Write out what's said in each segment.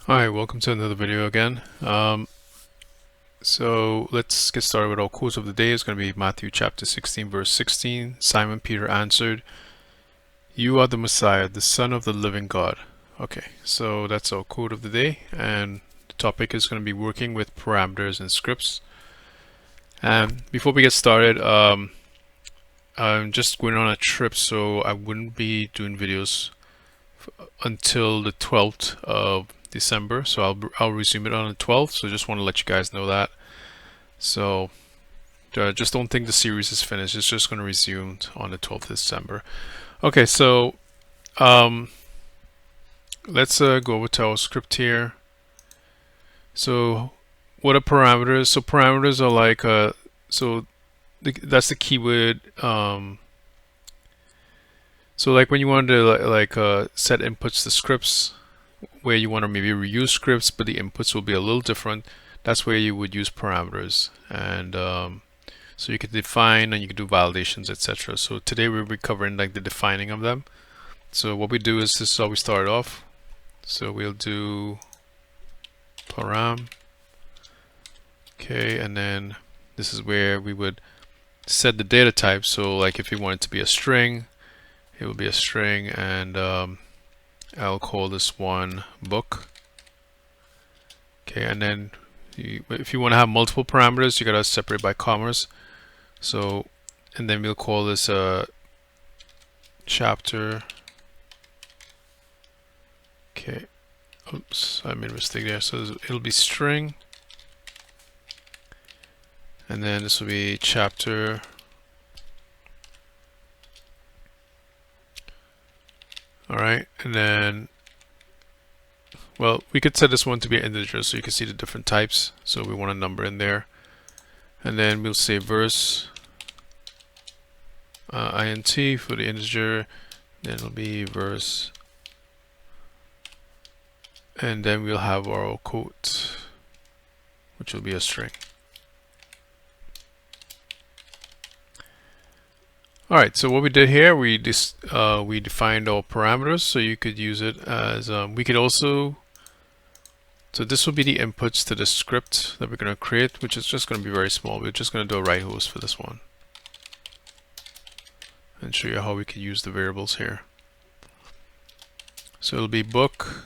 Hi, welcome to another video again. So let's get started with our quotes of the day. It's going to be Matthew chapter 16, verse 16. Simon Peter answered, "You are the Messiah, the Son of the living God." Okay, so that's our quote of the day, and the topic is going to be working with parameters and scripts. And before we get started, I'm just going on a trip, so I wouldn't be doing videos until the 12th of December. So I'll resume it on the 12th. So just want to let you guys know that. So just don't think the series is finished. It's just going to resume on the 12th of December. Okay, so um, let's go over to our script here. So what are parameters? So parameters are like that's the keyword. So like when you want to set inputs to scripts, where you want to maybe reuse scripts, but the inputs will be a little different. That's where you would use parameters, and so you could define and you could do validations, etc. So today we'll be covering like the defining of them. So what we do is this is how we start off. So we'll do param. Okay, and then this is where we would set the data type. So like if you want it to be a string, it will be a string, and I'll call this one book. Okay, and then if you want to have multiple parameters, you gotta separate by commas. So, and then we'll call this a chapter. Okay, oops, I made a mistake there. So it'll be string, and then this will be chapter. All right, and then, well, we could set this one to be an integer so you can see the different types. So we want a number in there, and then we'll say verse int for the integer. Then it'll be verse, and then we'll have our quote, which will be a string. All right, so what we did here, we defined our parameters, so you could use it as we could also. So this will be the inputs to the script that we're going to create, which is just going to be very small. We're just going to do a right host for this one, and show you how we could use the variables here. So it'll be book,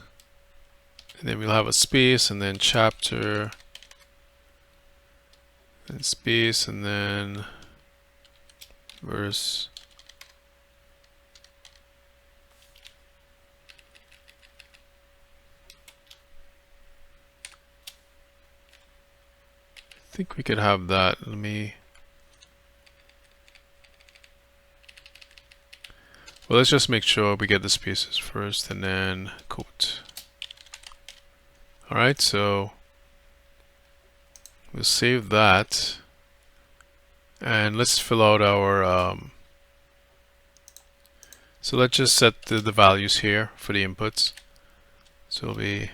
and then we'll have a space, and then chapter, and space, and then verse. I think we could have that. Let me. Well, let's just make sure we get the spaces first, and then quote. All right, so we'll save that, and let's fill out our. So let's just set the values here for the inputs. So it'll be.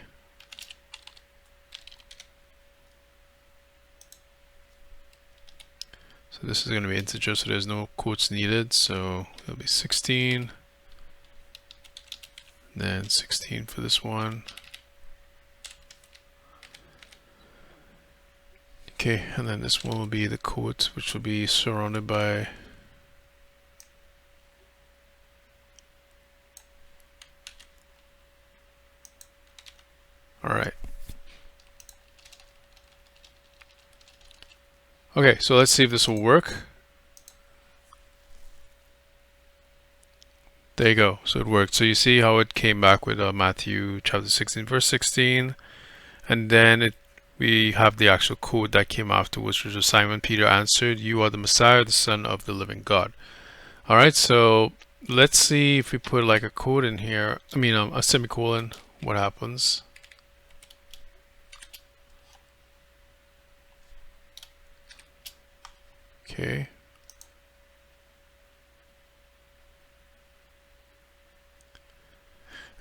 So this is going to be integer, so there's no quotes needed. So it'll be 16, then 16 for this one. Okay, and then this one will be the quote, which will be surrounded by. All right. Okay, so let's see if this will work. There you go. So it worked. So you see how it came back with Matthew chapter 16, verse 16, and then we have the actual code that came afterwards, which was Simon Peter answered, "You are the Messiah, the Son of the living God." All right. So let's see if we put like a code in here. I mean, a semicolon. What happens? Okay.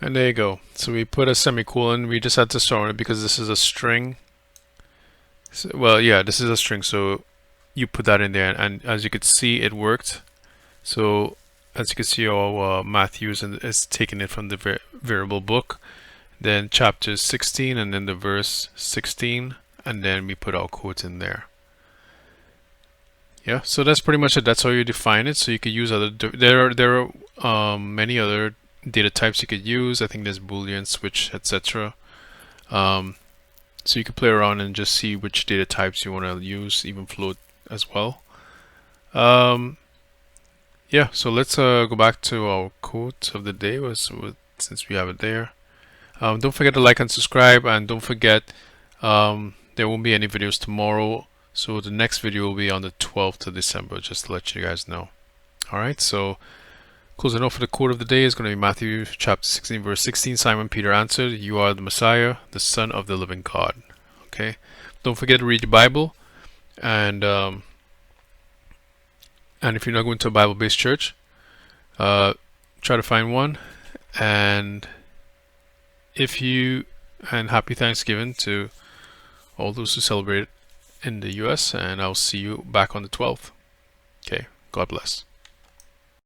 And there you go. So we put a semicolon. We just had to surround it because this is a string. So, well, yeah, this is a string. So you put that in there, and as you could see, it worked. So as you can see, all Matthews is taking it from the variable book. then chapter 16, and then the verse 16, and then we put our quotes in there. Yeah, so that's pretty much it. That's how you define it. So you could use other, there are many other data types you could use. I think there's Boolean, switch, etc. So you could play around and just see which data types you want to use, even float as well. Yeah, so let's go back to our quote of the day since we have it there. Don't forget to like and subscribe, and don't forget there won't be any videos tomorrow. So the next video will be on the 12th of December, just to let you guys know. Alright, so closing off for the quote of the day is going to be Matthew chapter 16 verse 16. Simon Peter answered, "You are the Messiah, the Son of the living God." Okay, don't forget to read the Bible, and if you're not going to a Bible-based church, try to find one. And happy Thanksgiving to all those who celebrate in the US, and I'll see you back on the 12th. Okay, God bless.